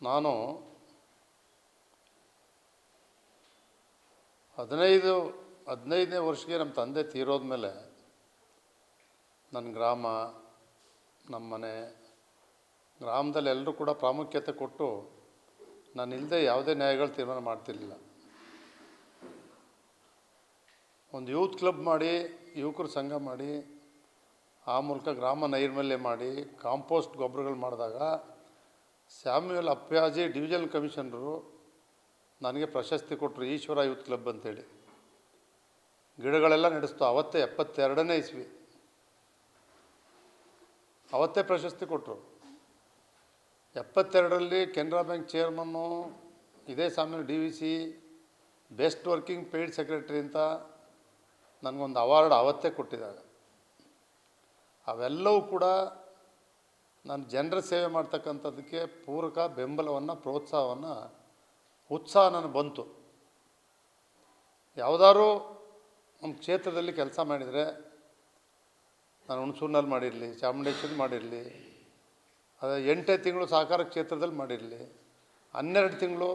ನಾನು 15ನೇ ವರ್ಷಕ್ಕೆ ನಮ್ಮ ತಂದೆ ತೀರೋದ ಮೇಲೆ ನನ್ನ ಗ್ರಾಮ, ನಮ್ಮ ಮನೆ, ಗ್ರಾಮದಲ್ಲಿ ಎಲ್ಲರೂ ಕೂಡ ಪ್ರಾಮುಖ್ಯತೆ ಕೊಟ್ಟು ನಾನು ಇಲ್ಲದೆ ಯಾವುದೇ ನ್ಯಾಯಗಳು ತೀರ್ಮಾನ ಮಾಡ್ತಿರಲಿಲ್ಲ. ಒಂದು ಯೂತ್ ಕ್ಲಬ್ ಮಾಡಿ, ಯುವಕರ ಸಂಘ ಮಾಡಿ, ಆ ಮೂಲಕ ಗ್ರಾಮ ನೈರ್ಮಲ್ಯ ಮಾಡಿ, ಕಾಂಪೋಸ್ಟ್ ಗೊಬ್ಬರಗಳು ಮಾಡಿದಾಗ ಸ್ಯಾಮ್ಯುಯಲ್ ಅಪ್ಯಾಜಿ ಡಿವಿಷನಲ್ ಕಮಿಷನರು ನನಗೆ ಪ್ರಶಸ್ತಿ ಕೊಟ್ಟರು, ಈಶ್ವರ ಯೂತ್ ಕ್ಲಬ್ ಅಂತೇಳಿ. ಗಿಡಗಳೆಲ್ಲ ನಡೆಸ್ತು. ಅವತ್ತೇ 72ನೇ ಇಸ್ವಿ, ಅವತ್ತೇ ಪ್ರಶಸ್ತಿ ಕೊಟ್ಟರು. 72ರಲ್ಲಿ ಕೆನರಾ ಬ್ಯಾಂಕ್ ಚೇರ್ಮನ್ನು, ಇದೇ ಸಾಮಾನ್ಯ DVC best working paid secretary ಅಂತ ನನಗೊಂದು ಅವಾರ್ಡ್ ಅವತ್ತೇ ಕೊಟ್ಟಿದ್ದಾಗ. ಅವೆಲ್ಲವೂ ಕೂಡ ನಾನು ಜನರ ಸೇವೆ ಮಾಡ್ತಕ್ಕಂಥದ್ದಕ್ಕೆ ಪೂರಕ ಬೆಂಬಲವನ್ನು, ಪ್ರೋತ್ಸಾಹವನ್ನು, ಉತ್ಸಾಹ ನನಗೆ ಬಂತು. ಯಾವುದಾದ್ರೂ ನಮ್ಮ ಕ್ಷೇತ್ರದಲ್ಲಿ ಕೆಲಸ ಮಾಡಿದರೆ, ನಾನು ಹುಣಸೂರಿನಲ್ಲಿ ಮಾಡಿರಲಿ, ಚಾಮುಂಡೇಶ್ವರಿ ಮಾಡಿರಲಿ, ಅದೇ 8 ತಿಂಗಳು ಸಹಕಾರ ಕ್ಷೇತ್ರದಲ್ಲಿ ಮಾಡಿರಲಿ, 12 ತಿಂಗಳು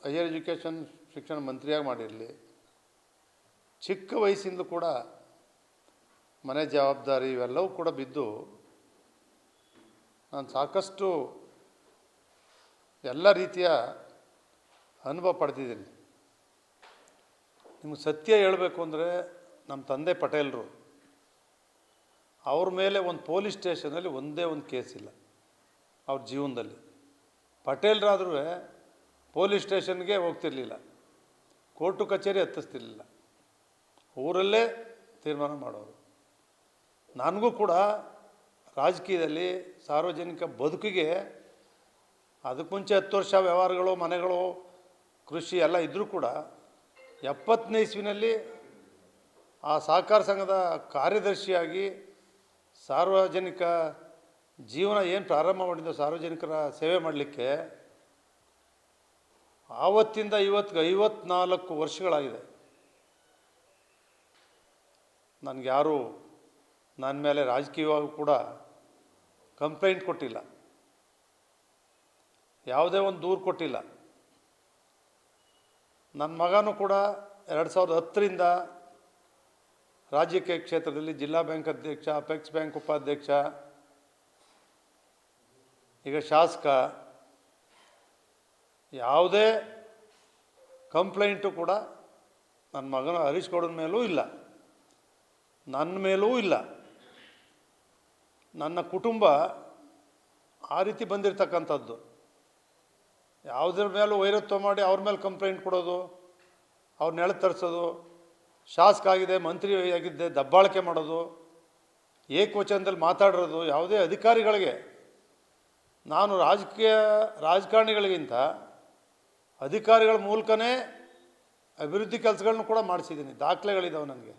ಹೈಯರ್ ಎಜುಕೇಷನ್ ಶಿಕ್ಷಣ ಮಂತ್ರಿಯಾಗಿ ಮಾಡಿರಲಿ, ಚಿಕ್ಕ ವಯಸ್ಸಿಂದಲೂ ಕೂಡ ಮನೆ ಜವಾಬ್ದಾರಿ ಇವೆಲ್ಲವೂ ಕೂಡ ಬಿದ್ದು ನಾನು ಸಾಕಷ್ಟು ಎಲ್ಲ ರೀತಿಯ ಅನುಭವ ಪಡೆದಿದ್ದೀನಿ. ನಿಮಗೆ ಸತ್ಯ ಹೇಳಬೇಕು ಅಂದರೆ, ನಮ್ಮ ತಂದೆ ಪಟೇಲರು, ಅವ್ರ ಮೇಲೆ ಒಂದು ಪೊಲೀಸ್ ಸ್ಟೇಷನಲ್ಲಿ ಒಂದೇ ಒಂದು ಕೇಸ್ ಇಲ್ಲ ಅವ್ರ ಜೀವನದಲ್ಲಿ. ಪಟೇಲರಾದ್ರೂ ಪೊಲೀಸ್ ಸ್ಟೇಷನ್ಗೆ ಹೋಗ್ತಿರ್ಲಿಲ್ಲ, ಕೋರ್ಟು ಕಚೇರಿ ಹತ್ತಿಸ್ತಿರ್ಲಿಲ್ಲ, ಊರಲ್ಲೇ ತೀರ್ಮಾನ ಮಾಡೋರು. ನನಗೂ ಕೂಡ ರಾಜಕೀಯದಲ್ಲಿ ಸಾರ್ವಜನಿಕ ಬದುಕಿಗೆ ಅದಕ್ಕೆ ಮುಂಚೆ 10 ವರ್ಷ ವ್ಯವಹಾರಗಳು, ಮನೆಗಳು, ಕೃಷಿ ಎಲ್ಲ ಇದ್ದರೂ ಕೂಡ 70ನೇ ಇಸ್ವಿನಲ್ಲಿ ಆ ಸಹಕಾರ ಸಂಘದ ಕಾರ್ಯದರ್ಶಿಯಾಗಿ ಸಾರ್ವಜನಿಕ ಜೀವನ ಏನು ಪ್ರಾರಂಭ ಮಾಡಿದ್ದು, ಸಾರ್ವಜನಿಕರ ಸೇವೆ ಮಾಡಲಿಕ್ಕೆ, ಆವತ್ತಿಂದ ಇವತ್ತಿಗೆ 54 ವರ್ಷಗಳಾಗಿದೆ. ನನಗ್ಯಾರೂ ನನ್ನ ಮೇಲೆ ರಾಜಕೀಯವಾಗೂ ಕೂಡ ಕಂಪ್ಲೇಂಟ್ ಕೊಟ್ಟಿಲ್ಲ, ಯಾವುದೇ ಒಂದು ದೂರು ಕೊಟ್ಟಿಲ್ಲ. ನನ್ನ ಮಗನೂ ಕೂಡ 2010ರಿಂದ ರಾಜಕೀಯ ಕ್ಷೇತ್ರದಲ್ಲಿ ಜಿಲ್ಲಾ ಬ್ಯಾಂಕ್ ಅಧ್ಯಕ್ಷ, ಅಪೆಕ್ಸ್ ಬ್ಯಾಂಕ್ ಉಪಾಧ್ಯಕ್ಷ, ಈಗ ಶಾಸಕ. ಯಾವುದೇ ಕಂಪ್ಲೇಂಟು ಕೂಡ ನನ್ನ ಮಗನ ಹರೀಶ್ ಗೌಡನ ಮೇಲೂ ಇಲ್ಲ, ನನ್ನ ಮೇಲೂ ಇಲ್ಲ. ನನ್ನ ಕುಟುಂಬ ಆ ರೀತಿ ಬಂದಿರತಕ್ಕಂಥದ್ದು. ಯಾವುದ್ರ ಮೇಲೂ ವೈರತ್ವ ಮಾಡಿ ಅವ್ರ ಮೇಲೆ ಕಂಪ್ಲೇಂಟ್ ಕೊಡೋದು, ಅವ್ರನ್ನ ಎಳೆದು ತರಿಸೋದು, ಶಾಸಕ ಆಗಿದೆ, ಮಂತ್ರಿ ಆಗಿದ್ದೆ ದಬ್ಬಾಳಿಕೆ ಮಾಡೋದು, ಏಕವಚನದಲ್ಲಿ ಮಾತಾಡಿರೋದು, ಯಾವುದೇ ಅಧಿಕಾರಿಗಳಿಗೆ, ನಾನು ರಾಜಕಾರಣಿಗಳಿಗಿಂತ ಅಧಿಕಾರಿಗಳ ಮೂಲಕನೇ ಅಭಿವೃದ್ಧಿ ಕೆಲಸಗಳನ್ನೂ ಕೂಡ ಮಾಡಿಸಿದ್ದೀನಿ. ದಾಖಲೆಗಳಿದ್ದಾವೆ ನನಗೆ.